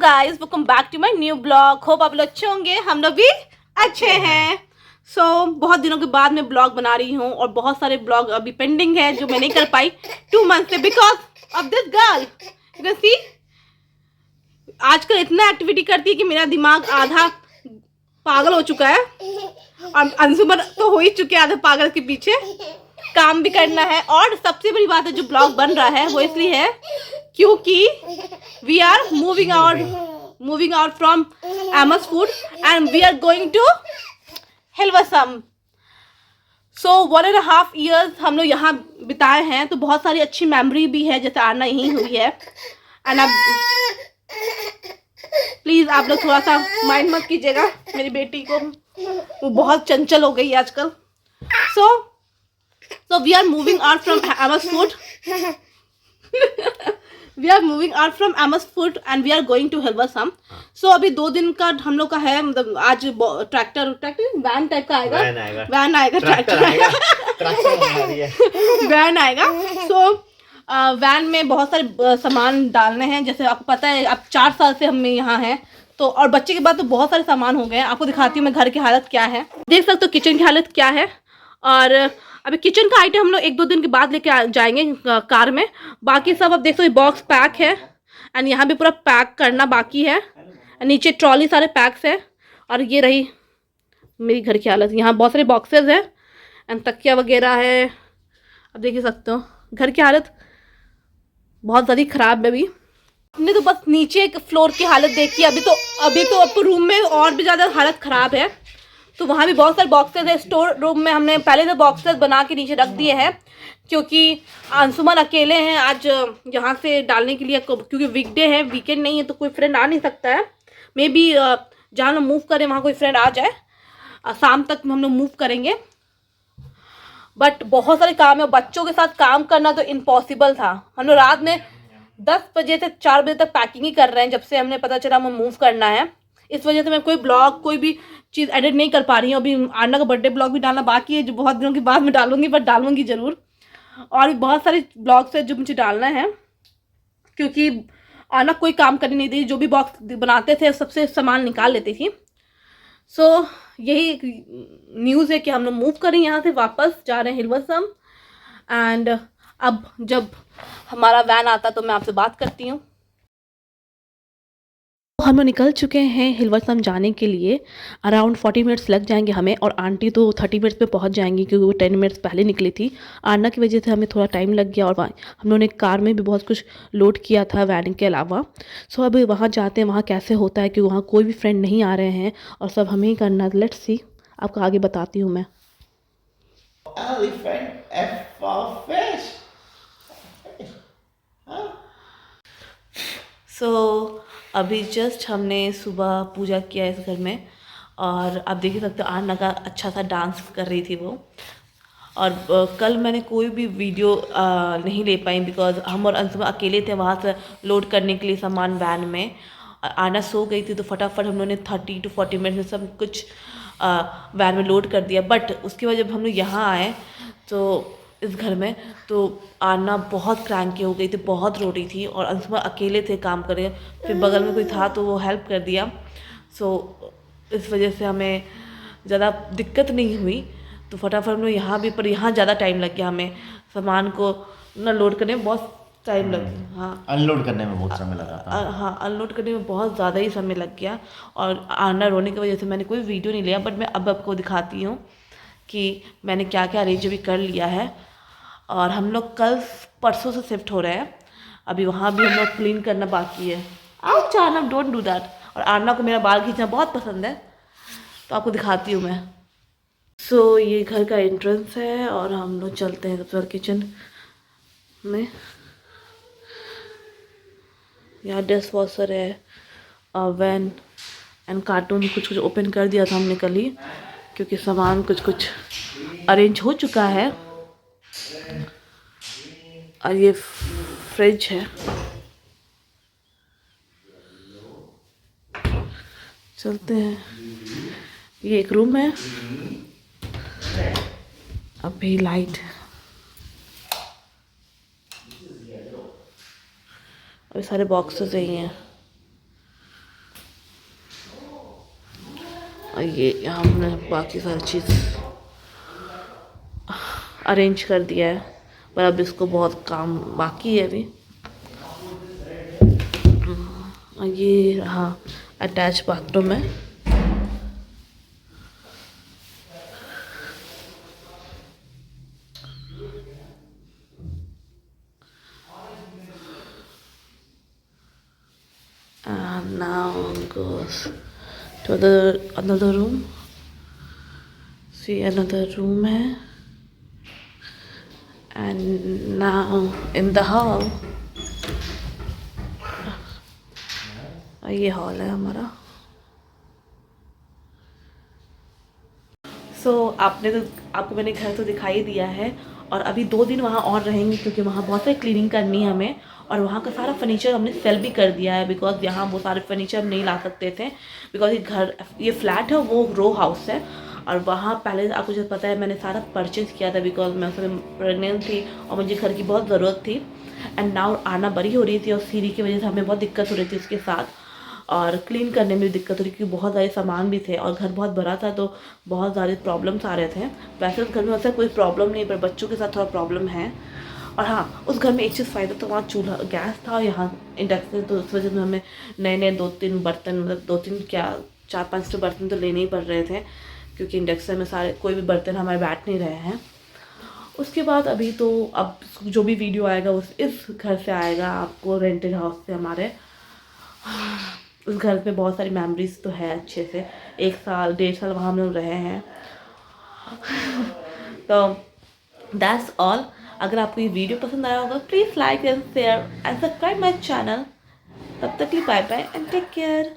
Guys, welcome back to my new blog. Hope आप लोग अच्छे होंगे, हम लोग भी अच्छे हैं। बहुत दिनों के बाद मैं ब्लॉग बना रही हूँ और बहुत सारे ब्लॉग अभी पेंडिंग है जो मैं नहीं कर पाई 2 मंथ से because of this girl. You can see आजकल इतना एक्टिविटी करती है कि मेरा दिमाग आधा पागल हो चुका है और अंशुमन तो हो ही चुके हैं आधे पागल के पीछे। काम भी करना है और सबसे बड़ी बात है जो ब्लॉग बन रहा है वो इसलिए है क्योंकि we are moving out from एमस food and we are going to हिलवसम। सो 1.5 years हम लोग यहाँ बिताए हैं, तो बहुत सारी अच्छी मेमोरी भी है, जैसे आना यहीं हुई है। एंड अब प्लीज आप लोग थोड़ा सा माइंड मत कीजिएगा मेरी बेटी को, वो बहुत चंचल हो गई है आजकल। So we are moving out from Amersfoort. We are moving out from Amersfoort and we are going to Hilversum. So अभी 2 दिन का हम लोग का है, मतलब आज ट्रैक्टर वैन टाइप का आएगा, वैन आएगा वैन आएगा। So वैन में बहुत सारे सामान डालने हैं, जैसे आपको पता है अब 4 साल से हम यहाँ हैं, तो और बच्चे के बाद तो बहुत सारे सामान हो गए हैं। आपको दिखाती हूँ मैं घर की हालत क्या है, देख सकते हो किचन की हालत क्या है। और अभी किचन का आइटम हम लोग 1-2 दिन के बाद लेके जाएंगे कार में। बाकी सब अब देख सकते हो बॉक्स पैक है एंड यहाँ भी पूरा पैक करना बाकी है। नीचे ट्रॉली सारे पैक्स है और ये रही मेरी घर की हालत। यहाँ बहुत सारे बॉक्सेस है एंड तकिया वगैरह है। अब देख सकते हो घर की हालत बहुत ज़्यादा ख़राब है। अभी हमने तो बस नीचे एक फ्लोर की हालत देखी, अभी तो रूम में और भी ज़्यादा हालत ख़राब है। तो वहाँ भी बहुत सारे बॉक्सेस है। स्टोर रूम में हमने पहले तो बॉक्सेस बना के नीचे रख दिए हैं क्योंकि अंशुमन अकेले हैं आज यहाँ से डालने के लिए, क्योंकि वीकडे है, वीकेंड नहीं है, तो कोई फ्रेंड आ नहीं सकता है। मे बी जहाँ हम मूव करें वहाँ कोई फ्रेंड आ जाए, शाम तक हम लोग मूव करेंगे। बट बहुत सारे काम है, बच्चों के साथ काम करना तो इम्पॉसिबल था। हम लोग रात में 10 बजे से 4 बजे तक पैकिंग ही कर रहे हैं जब से हमने पता चला हमें मूव करना है। इस वजह से मैं कोई ब्लॉग कोई भी चीज़ एडिट नहीं कर पा रही हूँ। अभी आना का बर्थडे ब्लॉग भी डालना बाकी है जो बहुत दिनों के बाद मैं डालूंगी, बट डालूंगी ज़रूर। और भी बहुत सारे ब्लॉग्स है जो मुझे डालना है क्योंकि आना कोई काम करने नहीं देती, जो भी बॉक्स बनाते थे सबसे सामान निकाल लेती थी। सो यही न्यूज़ है कि हम लोग मूव करें, यहाँ से वापस जा रहे हैं हिलवसम। एंड अब जब हमारा वैन आता तो मैं आपसे बात करती हूँ। हम लोग निकल चुके हैं हिलवसम जाने के लिए। अराउंड 40 मिनट्स लग जाएंगे हमें, और आंटी तो 30 मिनट्स में पहुंच जाएंगी क्योंकि वो 10 मिनट्स पहले निकली थी। आना की वजह से हमें थोड़ा टाइम लग गया और हम लोगों ने कार में भी बहुत कुछ लोड किया था वैन के अलावा। सो अब वहाँ जाते हैं, वहाँ कैसे होता है क्योंकि वहाँ कोई भी फ्रेंड नहीं आ रहे हैं और सब हमें ही करना। लेट्स सी, आपको आगे बताती हूँ मैं। अभी जस्ट हमने सुबह पूजा किया इस घर में, और आप देख सकते हो आना का अच्छा सा डांस कर रही थी वो। और कल मैंने कोई भी वीडियो नहीं ले पाई बिकॉज हम और अंशुमन अकेले थे वहाँ से लोड करने के लिए सामान वैन में। आना सो गई थी तो फटाफट हम लोगों ने 30 to 40 मिनट में सब कुछ वैन में लोड कर दिया। बट उसके बाद जब हम लोग यहाँ आए तो इस घर में, तो आना बहुत क्रैंकी हो गई थी, बहुत रो रही थी, और अंशुमन अकेले थे काम कर रहे। फिर बगल में कोई था तो वो हेल्प कर दिया। सो इस वजह से हमें ज़्यादा दिक्कत नहीं हुई। तो फटाफट हम लोग यहाँ भी, पर यहाँ ज़्यादा टाइम लग गया हमें सामान को ना लोड करने में, बहुत टाइम लग गया। हाँ, अनलोड करने में बहुत समय लगा था। हाँ, अनलोड करने में बहुत ज़्यादा ही समय लग गया। और आना रोने की वजह से मैंने कोई वीडियो नहीं लिया, बट मैं अब आपको दिखाती हूँ कि मैंने क्या क्या अरेंज भी कर लिया है। और हम लोग कल परसों से शिफ्ट हो रहे हैं। अभी वहाँ भी हम लोग क्लीन करना बाकी है। Ouch Arnav, don't do that. और आर्नव को मेरा बाल खींचना बहुत पसंद है, तो आपको दिखाती हूँ मैं। सो ये घर का एंट्रेंस है और हम लोग चलते हैं सबसे किचन में। यहाँ डिश वॉशर है, ओवन एंड कार्टून कुछ कुछ ओपन कर दिया था हमने कल ही, क्योंकि सामान कुछ कुछ अरेंज हो चुका है। और ये फ्रिज है। चलते हैं, ये एक रूम है। अभी लाइट, अभी सारे बॉक्सेस यही हैं। और ये यहाँ हमने बाकी सारी चीज़ अरेंज कर दिया है, पर अब इसको बहुत काम बाकी है अभी। और ये रहा अटैच बाथरूम है। And now goes to another room. See, another room है। And now in the hall, ये हॉल है हमारा। आपको मैंने घर तो दिखाई दिया है, और अभी 2 दिन वहाँ और रहेंगे क्योंकि वहाँ बहुत सारी क्लीनिंग करनी है हमें। और वहाँ का सारा फर्नीचर हमने सेल भी कर दिया है, बिकॉज यहाँ वो सारे फर्नीचर हम नहीं ला सकते थे, बिकॉज ये फ्लैट है वो रो हाउस है। और वहाँ पहले आपको जो पता है मैंने सारा परचेज़ किया था, बिकॉज मैं उस समय प्रेगनेंट थी और मुझे घर की बहुत ज़रूरत थी। एंड नाउ आना बड़ी हो रही थी और सीढ़ी की वजह से हमें बहुत दिक्कत हो रही थी उसके साथ, और क्लीन करने में भी दिक्कत हो रही क्योंकि बहुत सारे सामान भी थे और घर बहुत बड़ा था, तो बहुत सारे प्रॉब्लम्स आ रहे थे। वैसे उस घर में वैसे कोई प्रॉब्लम नहीं, पर बच्चों के साथ थोड़ा प्रॉब्लम है। और हाँ, उस घर में एक चीज़ फ़ायदा तो वहाँ चूल्हा गैस था, और यहाँ इंडक्शन, तो उस वजह से हमें नए 2-3 बर्तन, मतलब 2-3 क्या 4-5 तो बर्तन तो लेने ही पड़ रहे थे, क्योंकि इंडक्शन में सारे कोई भी बर्तन हमारे बैठ नहीं रहे हैं। उसके बाद अभी तो अब जो भी वीडियो आएगा उस इस घर से आएगा, आपको रेंटेड हाउस से हमारे। उस घर पे बहुत सारी मेमोरीज तो है अच्छे से, 1 साल 1.5 साल वहाँ हम लोग रहे हैं। तो दैट्स ऑल। अगर आपको ये वीडियो पसंद आया होगा, please like and share and subscribe my channel. तब तक के लिए bye bye and take care.